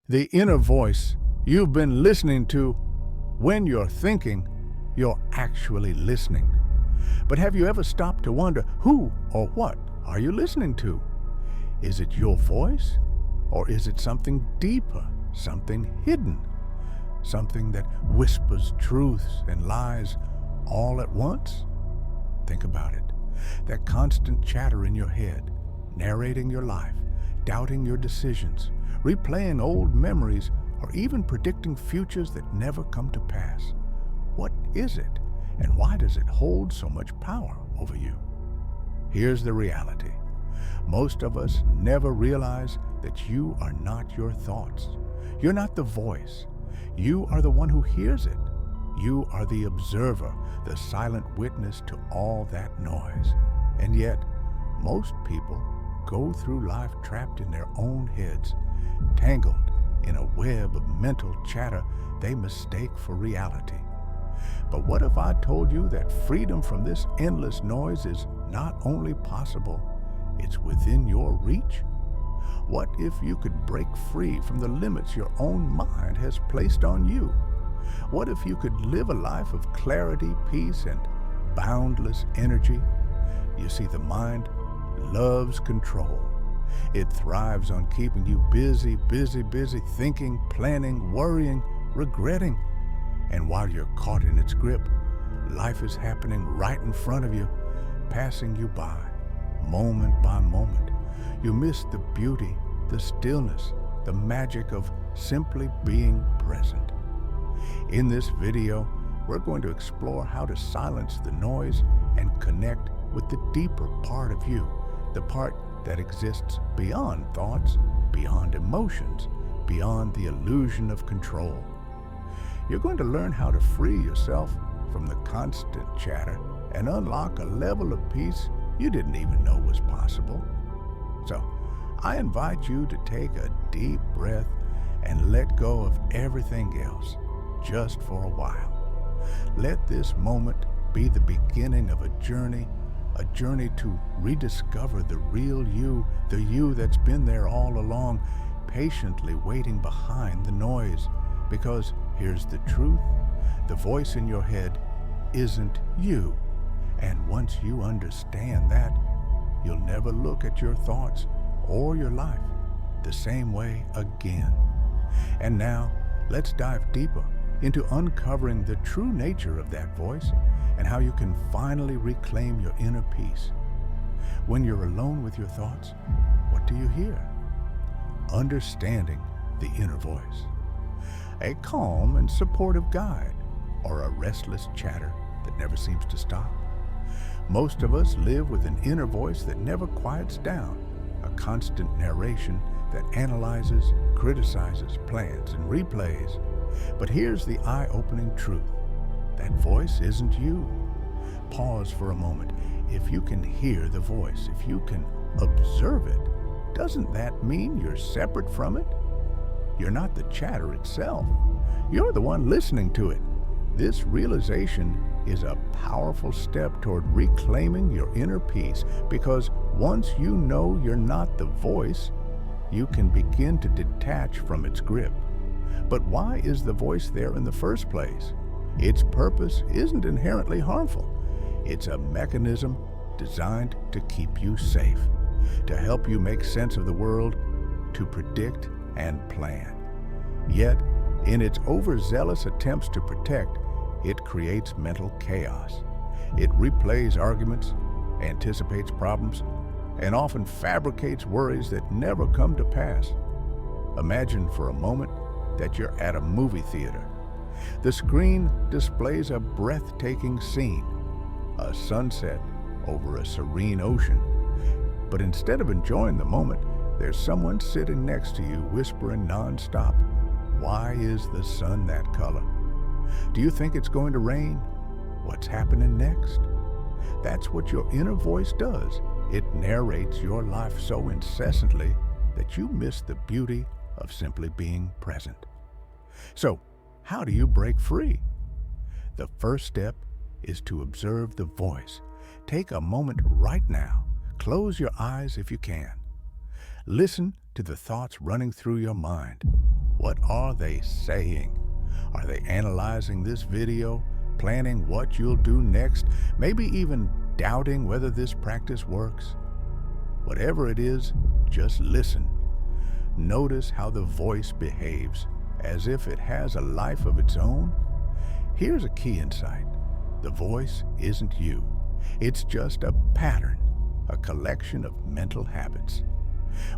The inner voice you've been listening to. When you're thinking, you're actually listening. But have you ever stopped to wonder who or what are you listening to? Is it your voice? Or is it something deeper, something hidden? Something that whispers truths and lies all at once? Think about it. That constant chatter in your head, narrating your life, doubting your decisions, replaying old memories, or even predicting futures that never come to pass. What is it, and why does it hold so much power over you? Here's the reality. Most of us never realize that you are not your thoughts. You're not the voice. You are the one who hears it. You are the observer, the silent witness to all that noise. And yet, most people go through life trapped in their own heads, tangled in a web of mental chatter they mistake for reality. But what if I told you that freedom from this endless noise is not only possible, it's within your reach? What if you could break free from the limits your own mind has placed on you? What if you could live a life of clarity, peace, and boundless energy? You see, the mind loves control. It thrives on keeping you busy, thinking, planning, worrying, regretting. And while you're caught in its grip, life is happening right in front of you, passing you by, moment by moment. You miss the beauty, the stillness, the magic of simply being present. In this video, we're going to explore how to silence the noise and connect with the deeper part of you, the part that exists beyond thoughts, beyond emotions, beyond the illusion of control. You're going to learn how to free yourself from the constant chatter and unlock a level of peace you didn't even know was possible. So, I invite you to take a deep breath and let go of everything else, just for a while. Let this moment be the beginning of a journey to rediscover the real you, the you that's been there all along, patiently waiting behind the noise. Because here's the truth, the voice in your head isn't you. And once you understand that, you'll never look at your thoughts or your life the same way again. And now, let's dive deeper into uncovering the true nature of that voice and how you can finally reclaim your inner peace. When you're alone with your thoughts, what do you hear? Understanding the inner voice. A calm and supportive guide, or a restless chatter that never seems to stop. Most of us live with an inner voice that never quiets down, a constant narration that analyzes, criticizes, plans, and replays. But here's the eye-opening truth. That voice isn't you. Pause for a moment. If you can hear the voice, if you can observe it, doesn't that mean you're separate from it? You're not the chatter itself. You're the one listening to it. This realization is a powerful step toward reclaiming your inner peace, because once you know you're not the voice, you can begin to detach from its grip. But why is the voice there in the first place? Its purpose isn't inherently harmful. It's a mechanism designed to keep you safe, to help you make sense of the world, to predict and plan. Yet, in its overzealous attempts to protect, it creates mental chaos. It replays arguments, anticipates problems, and often fabricates worries that never come to pass. Imagine for a moment that you're at a movie theater. The screen displays a breathtaking scene, a sunset over a serene ocean. But instead of enjoying the moment, there's someone sitting next to you whispering nonstop, "Why is the sun that color? Do you think it's going to rain? What's happening next?" That's what your inner voice does. It narrates your life so incessantly that you miss the beauty of simply being present. So, how do you break free? The first step is to observe the voice. Take a moment right now. Close your eyes if you can. Listen to the thoughts running through your mind. What are they saying? Are they analyzing this video, planning what you'll do next, maybe even doubting whether this practice works? Whatever it is, just listen. Notice how the voice behaves, as if it has a life of its own. Here's a key insight. The voice isn't you. It's just a pattern, a collection of mental habits.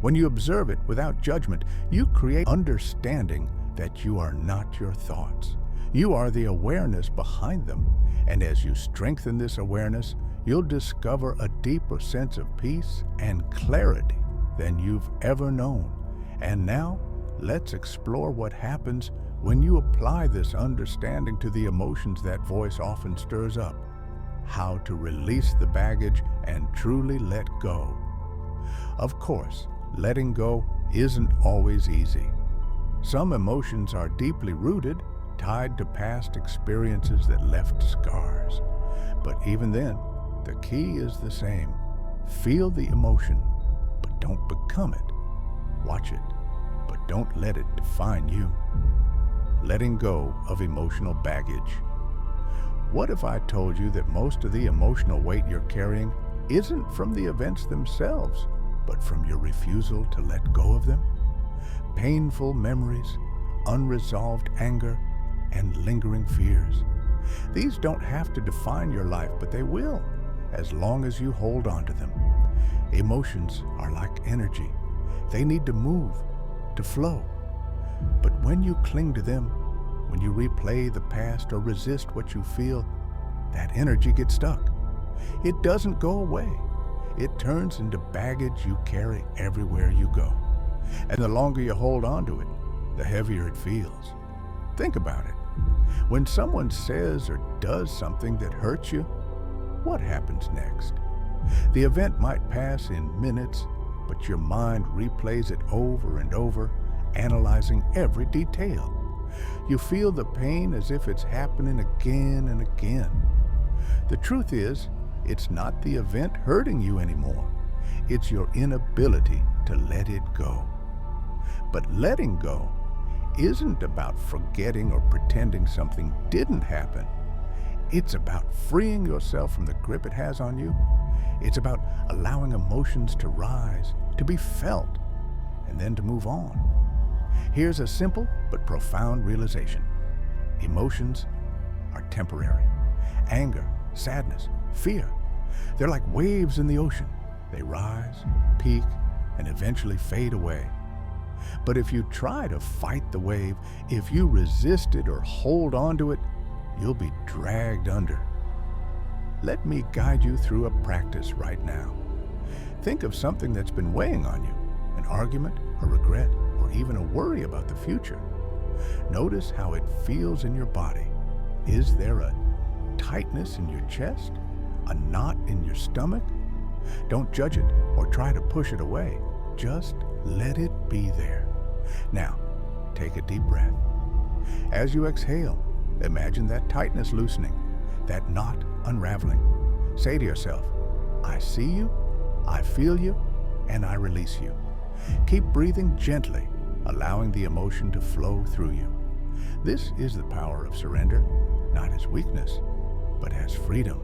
When you observe it without judgment, you create understanding that you are not your thoughts. You are the awareness behind them, and as you strengthen this awareness, you'll discover a deeper sense of peace and clarity than you've ever known. And now, let's explore what happens when you apply this understanding to the emotions that voice often stirs up. How to release the baggage and truly let go. Of course, letting go isn't always easy. Some emotions are deeply rooted, tied to past experiences that left scars. But even then, the key is the same. Feel the emotion, but don't become it. Watch it, but don't let it define you. Letting go of emotional baggage. What if I told you that most of the emotional weight you're carrying isn't from the events themselves, but from your refusal to let go of them? Painful memories, unresolved anger, and lingering fears. These don't have to define your life, but they will, as long as you hold on to them. Emotions are like energy. They need to move, to flow. But when you cling to them, when you replay the past or resist what you feel, that energy gets stuck. It doesn't go away. It turns into baggage you carry everywhere you go. And the longer you hold on to it, the heavier it feels. Think about it. When someone says or does something that hurts you, what happens next? The event might pass in minutes, but your mind replays it over and over, analyzing every detail. You feel the pain as if it's happening again and again. The truth is, it's not the event hurting you anymore. It's your inability to let it go. But letting go isn't about forgetting or pretending something didn't happen. It's about freeing yourself from the grip it has on you. It's about allowing emotions to rise, to be felt, and then to move on. Here's a simple but profound realization. Emotions are temporary. Anger, sadness, fear, they're like waves in the ocean. They rise, peak, and eventually fade away. But if you try to fight the wave, if you resist it or hold on to it, you'll be dragged under. Let me guide you through a practice right now. Think of something that's been weighing on you, an argument, a regret, or even a worry about the future. Notice how it feels in your body. Is there a tightness in your chest? A knot in your stomach? Don't judge it or try to push it away. Just let it be there. Now, take a deep breath. As you exhale, imagine that tightness loosening, that knot unraveling. Say to yourself, I see you, I feel you, and I release you. Keep breathing gently, allowing the emotion to flow through you. This is the power of surrender, not as weakness, but as freedom.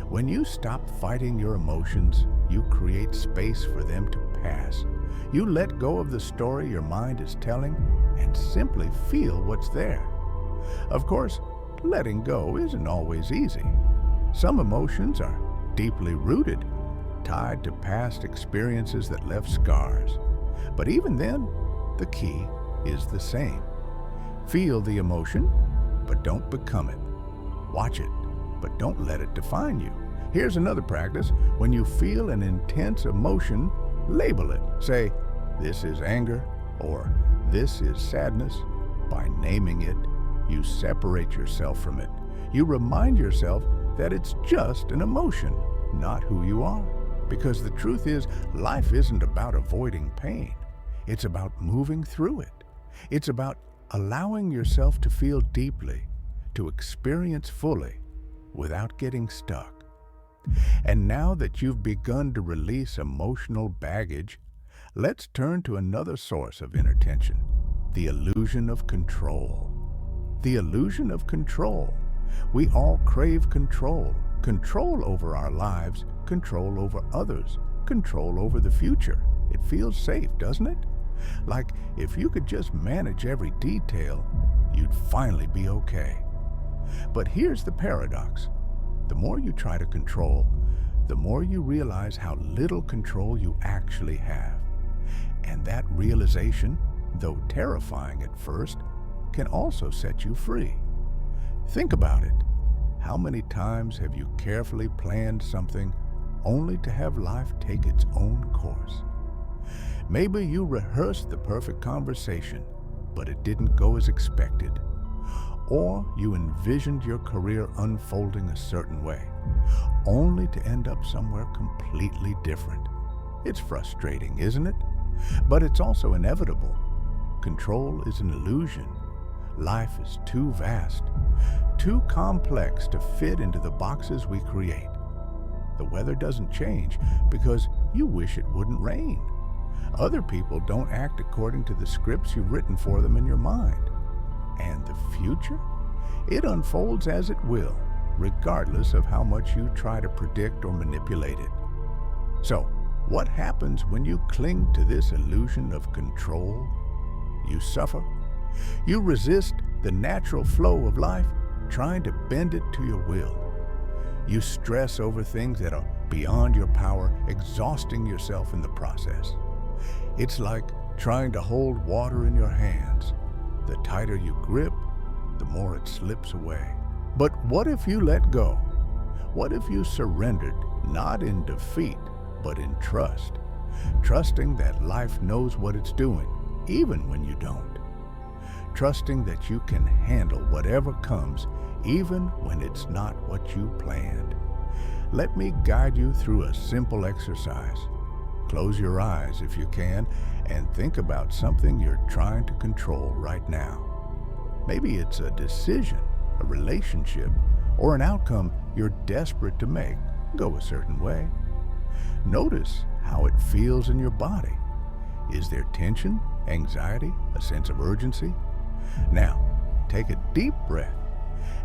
When you stop fighting your emotions, you create space for them to pass. You let go of the story your mind is telling and simply feel what's there. Of course, letting go isn't always easy. Some emotions are deeply rooted, tied to past experiences that left scars. But even then, the key is the same. Feel the emotion, but don't become it. Watch it, but don't let it define you. Here's another practice. When you feel an intense emotion, label it. Say, this is anger, or this is sadness. By naming it, you separate yourself from it. You remind yourself that it's just an emotion, not who you are. Because the truth is, life isn't about avoiding pain. It's about moving through it. It's about allowing yourself to feel deeply, to experience fully, without getting stuck. And now that you've begun to release emotional baggage, let's turn to another source of inner tension, The illusion of control. The illusion of control. We all crave control. Control over our lives, control over others, control over the future. It feels safe, doesn't it? Like if you could just manage every detail, you'd finally be okay. But here's the paradox. The more you try to control, the more you realize how little control you actually have. And that realization, though terrifying at first, can also set you free. Think about it. How many times have you carefully planned something only to have life take its own course? Maybe you rehearsed the perfect conversation, but it didn't go as expected. Or you envisioned your career unfolding a certain way, only to end up somewhere completely different. It's frustrating, isn't it? But it's also inevitable. Control is an illusion. Life is too vast, too complex to fit into the boxes we create. The weather doesn't change because you wish it wouldn't rain. Other people don't act according to the scripts you've written for them in your mind. And the future? It unfolds as it will, regardless of how much you try to predict or manipulate it. So, what happens when you cling to this illusion of control? You suffer. You resist the natural flow of life, trying to bend it to your will. You stress over things that are beyond your power, exhausting yourself in the process. It's like trying to hold water in your hands. The tighter you grip, the more it slips away. But what if you let go? What if you surrendered, not in defeat, but in trust? Trusting that life knows what it's doing, even when you don't. Trusting that you can handle whatever comes, even when it's not what you planned. Let me guide you through a simple exercise. Close your eyes if you can, and think about something you're trying to control right now. Maybe it's a decision, a relationship, or an outcome you're desperate to make go a certain way. Notice how it feels in your body. Is there tension, anxiety, a sense of urgency? Now, take a deep breath,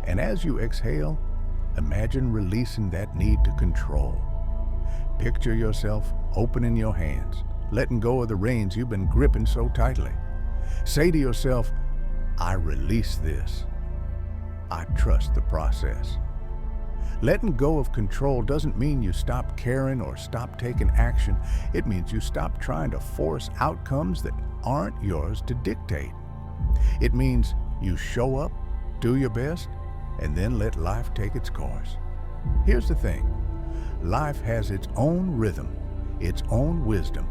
and as you exhale, imagine releasing that need to control. Picture yourself opening your hands, letting go of the reins you've been gripping so tightly. Say to yourself, I release this. I trust the process. Letting go of control doesn't mean you stop caring or stop taking action. It means you stop trying to force outcomes that aren't yours to dictate. It means you show up, do your best, and then let life take its course. Here's the thing. Life has its own rhythm, its own wisdom.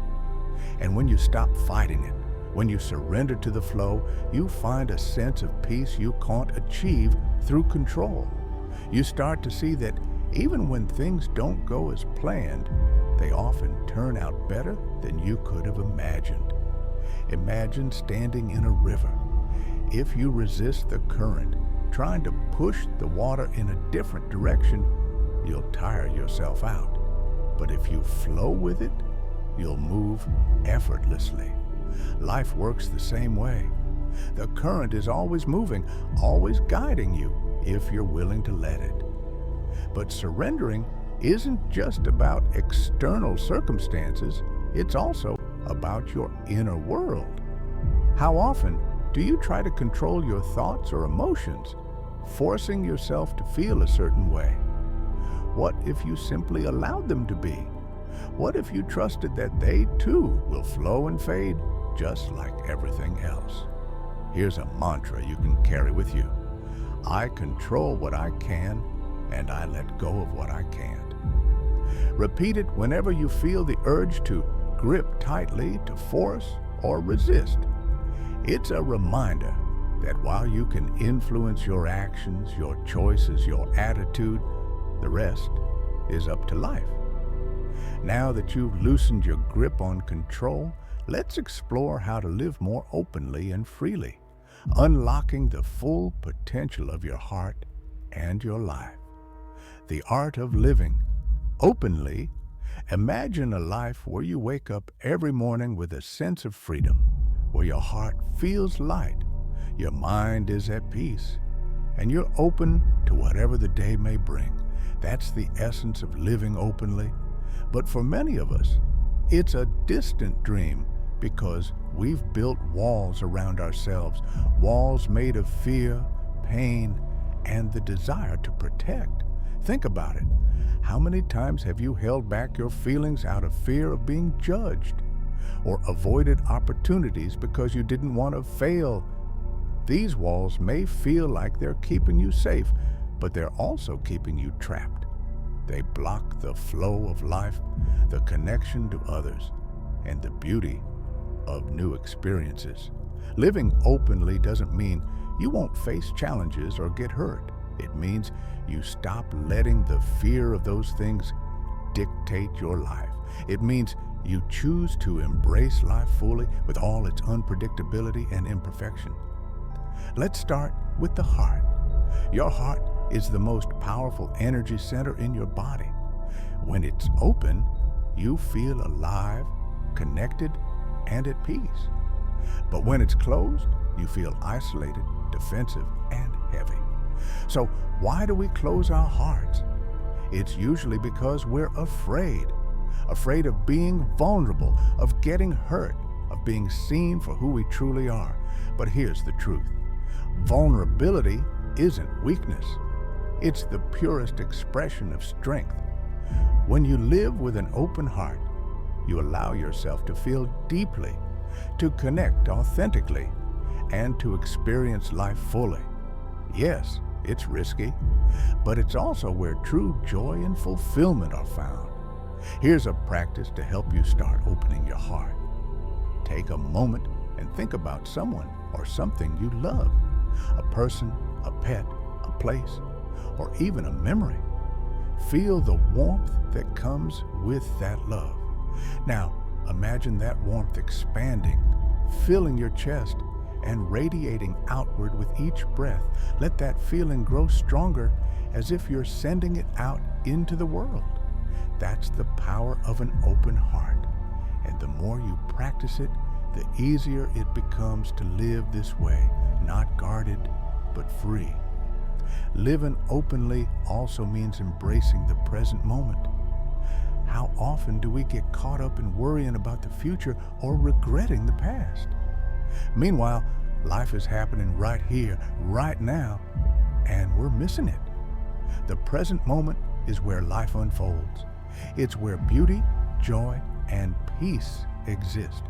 And when you stop fighting it, when you surrender to the flow, you find a sense of peace you can't achieve through control. You start to see that even when things don't go as planned, they often turn out better than you could have imagined. Imagine standing in a river. If you resist the current, trying to push the water in a different direction, you'll tire yourself out. But if you flow with it, you'll move effortlessly. Life works the same way. The current is always moving, always guiding you if you're willing to let it. But surrendering isn't just about external circumstances, it's also about your inner world. How often do you try to control your thoughts or emotions, forcing yourself to feel a certain way? What if you simply allowed them to be? What if you trusted that they too will flow and fade just like everything else? Here's a mantra you can carry with you. I control what I can, and I let go of what I can't. Repeat it whenever you feel the urge to grip tightly, to force, or resist. It's a reminder that while you can influence your actions, your choices, your attitude, the rest is up to life. Now that you've loosened your grip on control, let's explore how to live more openly and freely, unlocking the full potential of your heart and your life. The art of living openly. Imagine a life where you wake up every morning with a sense of freedom, where your heart feels light, your mind is at peace, and you're open to whatever the day may bring. That's the essence of living openly. But for many of us, it's a distant dream because we've built walls around ourselves, walls made of fear, pain, and the desire to protect. Think about it. How many times have you held back your feelings out of fear of being judged, or avoided opportunities because you didn't want to fail? These walls may feel like they're keeping you safe, but they're also keeping you trapped. They block the flow of life, the connection to others, and the beauty of new experiences. Living openly doesn't mean you won't face challenges or get hurt. It means you stop letting the fear of those things dictate your life. It means you choose to embrace life fully with all its unpredictability and imperfection. Let's start with the heart. Your heart is the most powerful energy center in your body. When it's open, you feel alive, connected, and at peace. But when it's closed, you feel isolated, defensive, and heavy. So why do we close our hearts? It's usually because we're afraid of being vulnerable, of getting hurt, of being seen for who we truly are. But here's the truth. Vulnerability isn't weakness. It's the purest expression of strength. When you live with an open heart, you allow yourself to feel deeply, to connect authentically, and to experience life fully. Yes, it's risky, but it's also where true joy and fulfillment are found. Here's a practice to help you start opening your heart. Take a moment and think about someone or something you love. A person, a pet, a place, or even a memory. Feel the warmth that comes with that love. Now, imagine that warmth expanding, filling your chest, and radiating outward with each breath. Let that feeling grow stronger, as if you're sending it out into the world. That's the power of an open heart. And the more you practice it, the easier it becomes to live this way, not guarded, but free. Living openly also means embracing the present moment. How often do we get caught up in worrying about the future or regretting the past? Meanwhile, life is happening right here, right now, and we're missing it. The present moment is where life unfolds. It's where beauty, joy, and peace exist.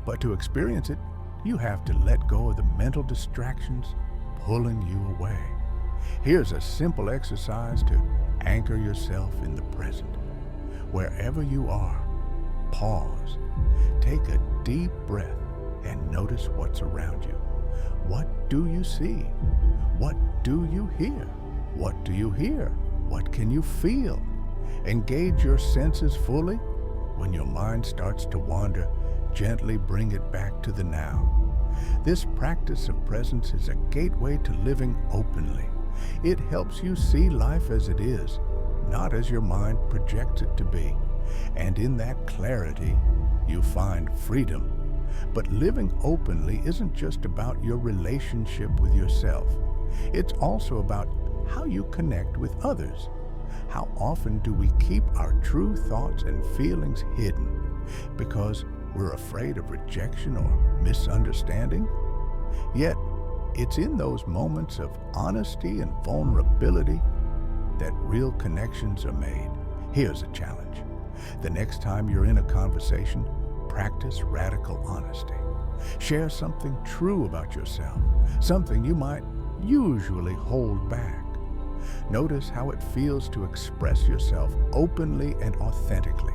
But to experience it, you have to let go of the mental distractions pulling you away. Here's a simple exercise to anchor yourself in the present. Wherever you are, pause, take a deep breath, and notice what's around you. What do you see? What do you hear? What do you hear? What can you feel? Engage your senses fully. When your mind starts to wander, gently bring it back to the now. This practice of presence is a gateway to living openly. It helps you see life as it is, not as your mind projects it to be. And in that clarity, you find freedom. But living openly isn't just about your relationship with yourself. It's also about how you connect with others. How often do we keep our true thoughts and feelings hidden because we're afraid of rejection or misunderstanding? Yet, it's in those moments of honesty and vulnerability that real connections are made. Here's a challenge. The next time you're in a conversation, practice radical honesty. Share something true about yourself, something you might usually hold back. Notice how it feels to express yourself openly and authentically.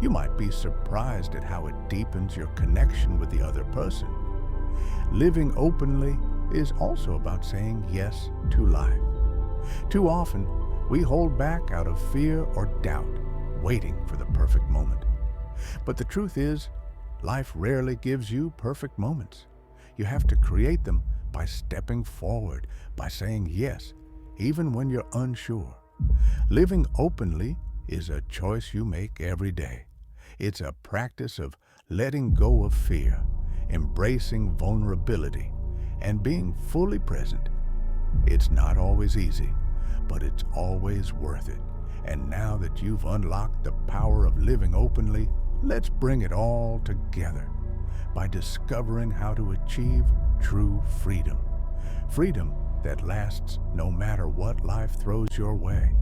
You might be surprised at how it deepens your connection with the other person. Living openly is also about saying yes to life. Too often, we hold back out of fear or doubt, waiting for the perfect moment. But the truth is, life rarely gives you perfect moments. You have to create them by stepping forward, by saying yes, even when you're unsure. Living openly is a choice you make every day. It's a practice of letting go of fear, embracing vulnerability, and being fully present. It's not always easy, but it's always worth it. And now that you've unlocked the power of living openly, let's bring it all together by discovering how to achieve true freedom. Freedom that lasts no matter what life throws your way.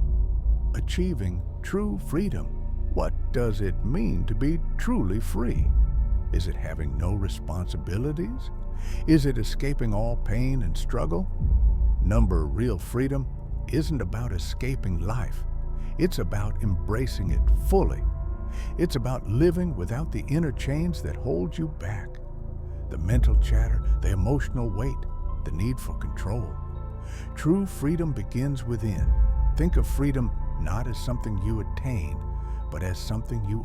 Achieving true freedom. What does it mean to be truly free? Is it having no responsibilities? Is it escaping all pain and struggle? Real freedom isn't about escaping life. It's about embracing it fully. It's about living without the inner chains that hold you back. The mental chatter, the emotional weight, the need for control. True freedom begins within. Think of freedom not as something you attain, but as something you